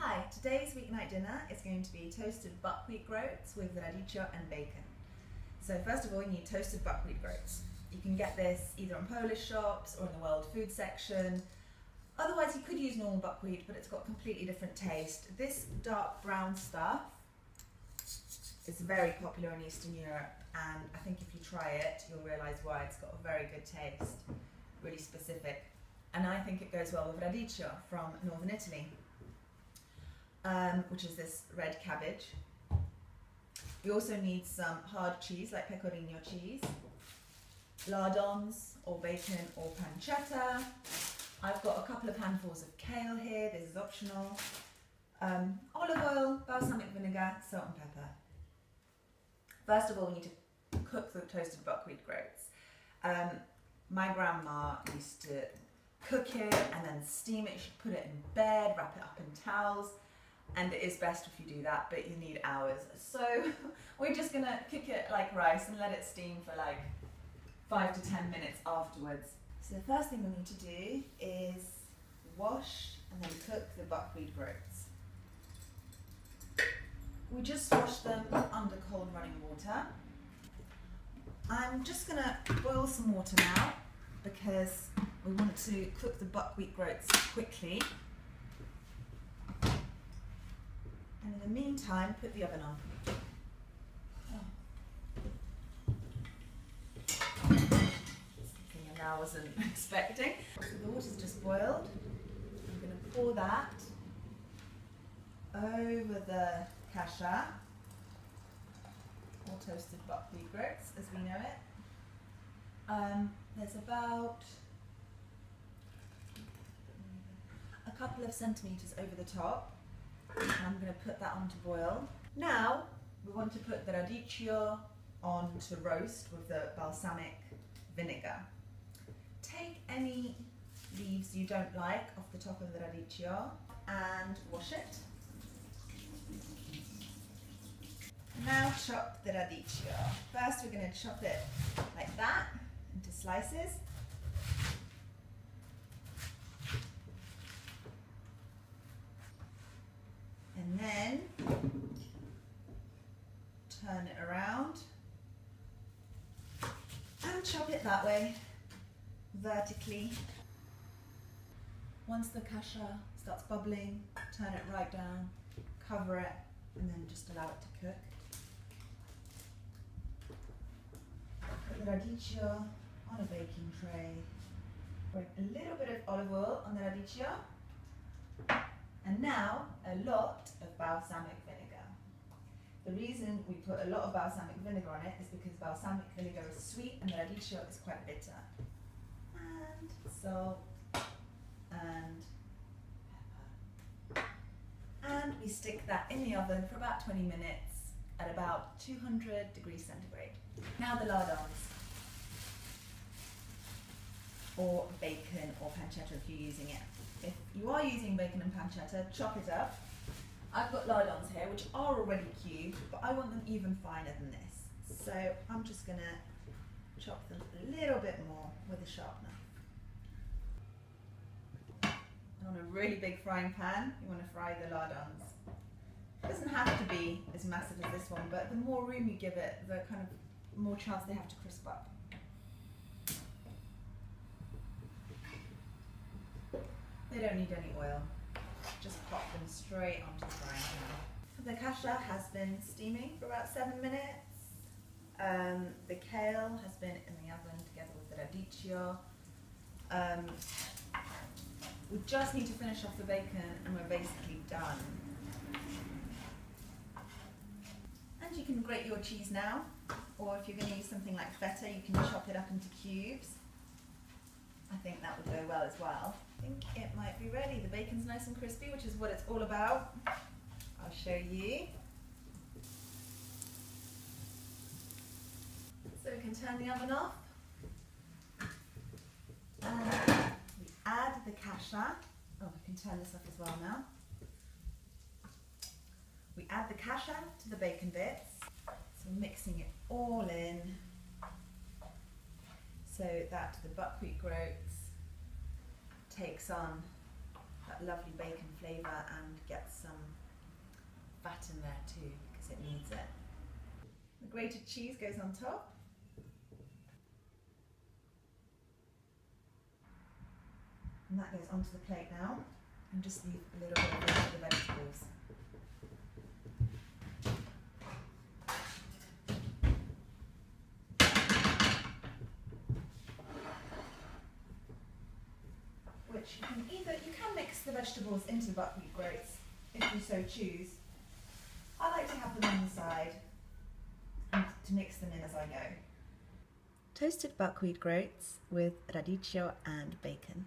Hi, today's weeknight dinner is going to be toasted buckwheat groats with radicchio and bacon. So first of all, you need toasted buckwheat groats. You can get this either on Polish shops or in the world food section. Otherwise you could use normal buckwheat, but it's got a completely different taste. This dark brown stuff is very popular in Eastern Europe, and I think if you try it, you'll realise why. It's got a very good taste, really specific. And I think it goes well with radicchio from northern Italy. Which is this red cabbage. We also need some hard cheese like pecorino cheese, Lardons or bacon or pancetta. I've got a couple of handfuls of kale here, this is optional. Olive oil, balsamic vinegar, salt and pepper. First of all, we need to cook the toasted buckwheat groats. My grandma used to cook it and then steam it. She'd put it in bed, wrap it up in towels. And it is best if you do that, but you need hours. So we're just gonna cook it like rice and let it steam for like 5 to 10 minutes afterwards. So the first thing we need to do is wash and then cook the buckwheat groats. We just wash them under cold running water. I'm just gonna boil some water now because we want to cook the buckwheat groats quickly. And in the meantime, put the oven on. Something I now wasn't expecting. So the water's just boiled. I'm going to pour that over the kasha, or toasted buckwheat groats as we know it. There's about a couple of centimetres over the top. And I'm going to put that on to boil. Now we want to put the radicchio on to roast with the balsamic vinegar. Take any leaves you don't like off the top of the radicchio and wash it. Now chop the radicchio. First we're going to chop it like that into slices. And then turn it around and chop it that way, vertically. Once the kasha starts bubbling, turn it right down, cover it, and then just allow it to cook. Put the radicchio on a baking tray. Put a little bit of olive oil on the radicchio. And now a lot of balsamic vinegar. The reason we put a lot of balsamic vinegar on it is because balsamic vinegar is sweet and the radicchio is quite bitter. And salt and pepper. And we stick that in the oven for about 20 minutes at about 200 degrees centigrade. Now the lardons, or bacon or pancetta if you're using it. If you are using bacon and pancetta, chop it up. I've got lardons here, which are already cubed, but I want them even finer than this. So I'm just going to chop them a little bit more with a sharp knife. And on a really big frying pan, you want to fry the lardons. It doesn't have to be as massive as this one, but the more room you give it, the kind of more chance they have to crisp up. They don't need any oil, just pop them straight onto the frying pan. The kasha has been steaming for about 7 minutes. The kale has been in the oven together with the radicchio. We just need to finish off the bacon and we're basically done. And you can grate your cheese now, or if you're going to use something like feta, you can chop it up into cubes. I think that would go well as well. I think it might be ready. The bacon's nice and crispy, which is what it's all about. I'll show you. So we can turn the oven off. And we add the kasha. Oh, we can turn this off as well now. We add the kasha to the bacon bits. So mixing it all in so that the buckwheat groats takes on that lovely bacon flavour and gets some fat in there too because it needs it. The grated cheese goes on top. And that goes onto the plate now. And just leave a little bit of room for the vegetables. Which you can mix the vegetables into the buckwheat groats if you so choose. I like to have them on the side and to mix them in as I go. Toasted buckwheat groats with radicchio and bacon.